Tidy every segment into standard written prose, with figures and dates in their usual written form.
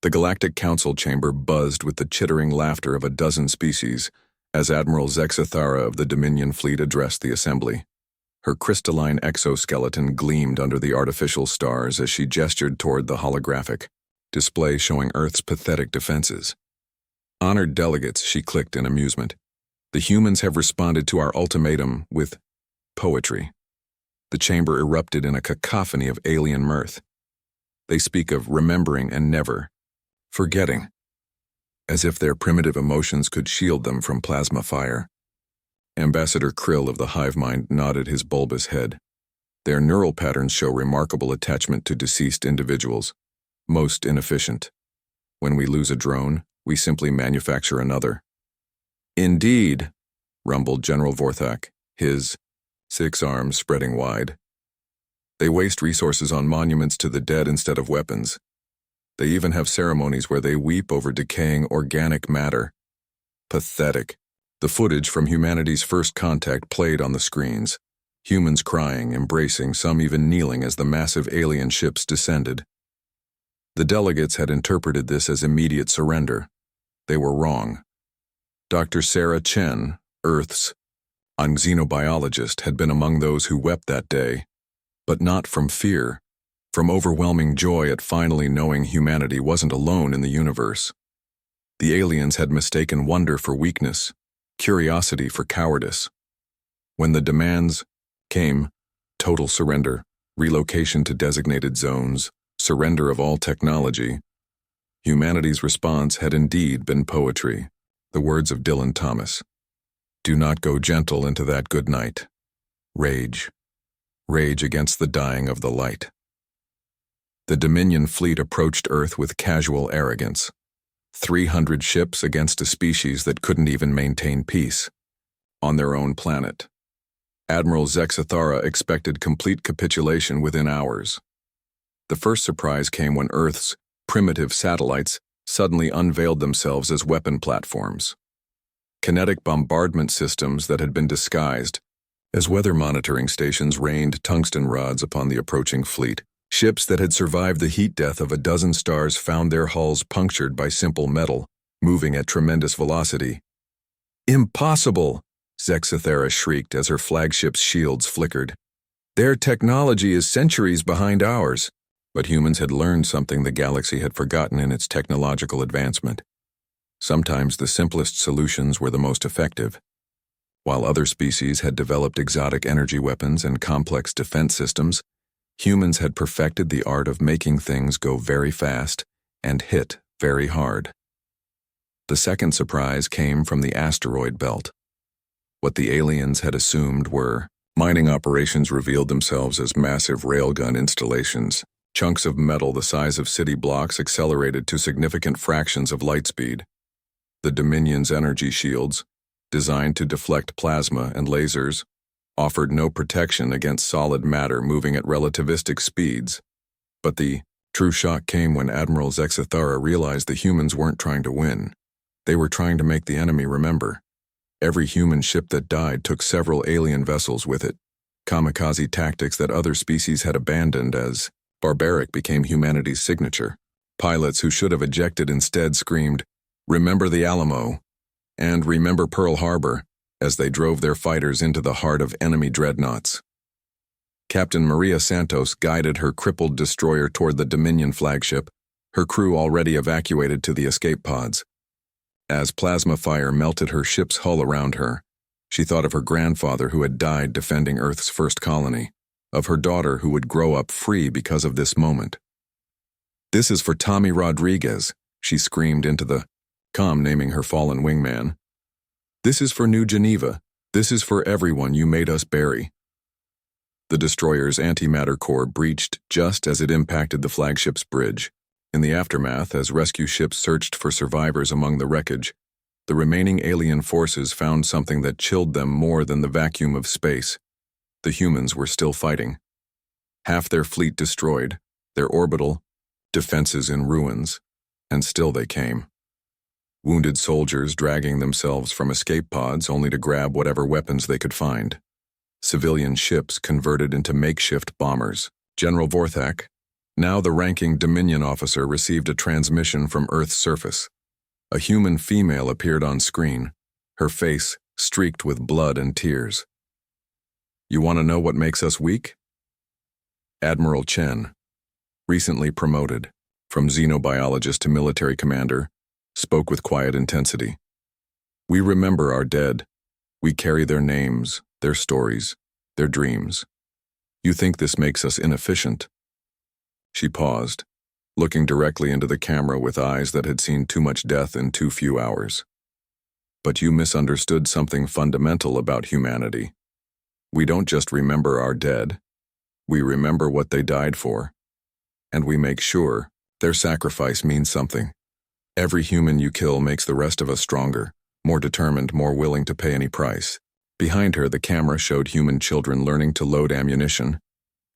The Galactic Council chamber buzzed with the chittering laughter of a dozen species as Admiral Zexathara of the Dominion fleet addressed the assembly. Her crystalline exoskeleton gleamed under the artificial stars as she gestured toward the holographic display showing Earth's pathetic defenses. Honored delegates, she clicked in amusement. The humans have responded to our ultimatum with poetry. The chamber erupted in a cacophony of alien mirth. They speak of remembering and never forgetting, as if their primitive emotions could shield them from plasma fire. Ambassador Krill of the hive mind nodded his bulbous head. Their neural patterns show remarkable attachment to deceased individuals, most inefficient. When we lose a drone, we simply manufacture another. Indeed, rumbled General Vorthak, his 6 arms spreading wide. They waste resources on monuments to the dead instead of weapons. They even have ceremonies where they weep over decaying organic matter. Pathetic. The footage from humanity's first contact played on the screens. Humans crying, embracing, some even kneeling as the massive alien ships descended. The delegates had interpreted this as immediate surrender. They were wrong. Dr. Sarah Chen, Earth's xenobiologist, had been among those who wept that day, but not from fear, from overwhelming joy at finally knowing humanity wasn't alone in the universe. The aliens had mistaken wonder for weakness, curiosity for cowardice. When the demands came, total surrender, relocation to designated zones, surrender of all technology, humanity's response had indeed been poetry. The words of Dylan Thomas. Do not go gentle into that good night. Rage. Rage against the dying of the light. The Dominion fleet approached Earth with casual arrogance. 300 ships against a species that couldn't even maintain peace. On their own planet. Admiral Zexathara expected complete capitulation within hours. The first surprise came when Earth's primitive satellites suddenly unveiled themselves as weapon platforms. Kinetic bombardment systems that had been disguised as weather monitoring stations rained tungsten rods upon the approaching fleet. Ships that had survived the heat death of a dozen stars found their hulls punctured by simple metal, moving at tremendous velocity. Impossible! Zexathara shrieked as her flagship's shields flickered. Their technology is centuries behind ours. But humans had learned something the galaxy had forgotten in its technological advancement. Sometimes the simplest solutions were the most effective. While other species had developed exotic energy weapons and complex defense systems, humans had perfected the art of making things go very fast and hit very hard. The second surprise came from the asteroid belt. What the aliens had assumed were mining operations revealed themselves as massive railgun installations. Chunks of metal the size of city blocks accelerated to significant fractions of light speed. The Dominion's energy shields, designed to deflect plasma and lasers, offered no protection against solid matter moving at relativistic speeds. But the true shock came when Admiral Zexathara realized the humans weren't trying to win. They were trying to make the enemy remember. Every human ship that died took several alien vessels with it. Kamikaze tactics that other species had abandoned as barbaric became humanity's signature. Pilots who should have ejected instead screamed, "Remember the Alamo," and "Remember Pearl Harbor," as they drove their fighters into the heart of enemy dreadnoughts. Captain Maria Santos guided her crippled destroyer toward the Dominion flagship, her crew already evacuated to the escape pods. As plasma fire melted her ship's hull around her, she thought of her grandfather who had died defending Earth's first colony, of her daughter who would grow up free because of this moment. "This is for Tommy Rodriguez," she screamed into the comm, naming her fallen wingman. "This is for New Geneva. This is for everyone you made us bury." The destroyer's antimatter core breached just as it impacted the flagship's bridge. In the aftermath, as rescue ships searched for survivors among the wreckage, the remaining alien forces found something that chilled them more than the vacuum of space. The humans were still fighting. Half their fleet destroyed, their orbital defenses in ruins, and still they came. Wounded soldiers dragging themselves from escape pods only to grab whatever weapons they could find. Civilian ships converted into makeshift bombers. General Vorthak, Now the ranking Dominion officer received a transmission from Earth's surface. A human female appeared on screen, her face streaked with blood and tears. You want to know what makes us weak? Admiral Chen, recently promoted from xenobiologist to military commander, spoke with quiet intensity. We remember our dead. We carry their names, their stories, their dreams. You think this makes us inefficient? She paused, looking directly into the camera with eyes that had seen too much death in too few hours. But you misunderstood something fundamental about humanity. We don't just remember our dead. We remember what they died for. And we make sure their sacrifice means something. Every human you kill makes the rest of us stronger, more determined, more willing to pay any price. Behind her, the camera showed human children learning to load ammunition,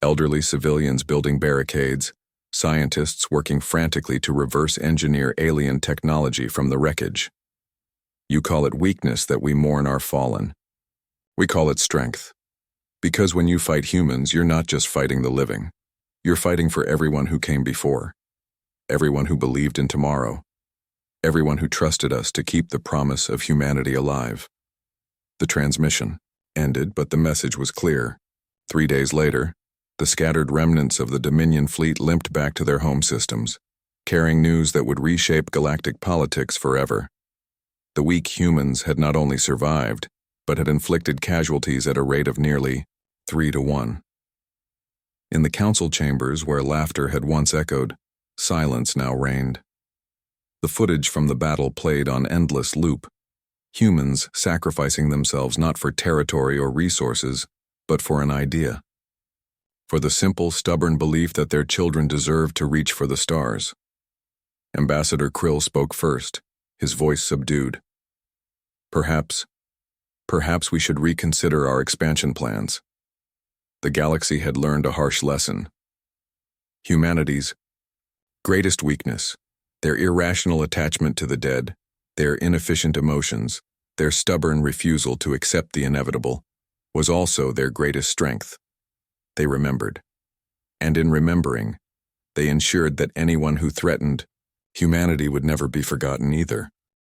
elderly civilians building barricades, scientists working frantically to reverse engineer alien technology from the wreckage. You call it weakness that we mourn our fallen. We call it strength. Because when you fight humans, you're not just fighting the living. You're fighting for everyone who came before, everyone who believed in tomorrow, everyone who trusted us to keep the promise of humanity alive. The transmission ended, but the message was clear. 3 days later, the scattered remnants of the Dominion fleet limped back to their home systems, carrying news that would reshape galactic politics forever. The weak humans had not only survived, but had inflicted casualties at a rate of nearly 3-1. In the council chambers where laughter had once echoed, silence now reigned. The footage from the battle played on endless loop, humans sacrificing themselves not for territory or resources, but for an idea. For the simple, stubborn belief that their children deserved to reach for the stars. Ambassador Krill spoke first, his voice subdued. Perhaps we should reconsider our expansion plans. The galaxy had learned a harsh lesson. Humanity's greatest weakness, their irrational attachment to the dead, their inefficient emotions, their stubborn refusal to accept the inevitable, was also their greatest strength. They remembered. And in remembering, they ensured that anyone who threatened humanity would never be forgotten either.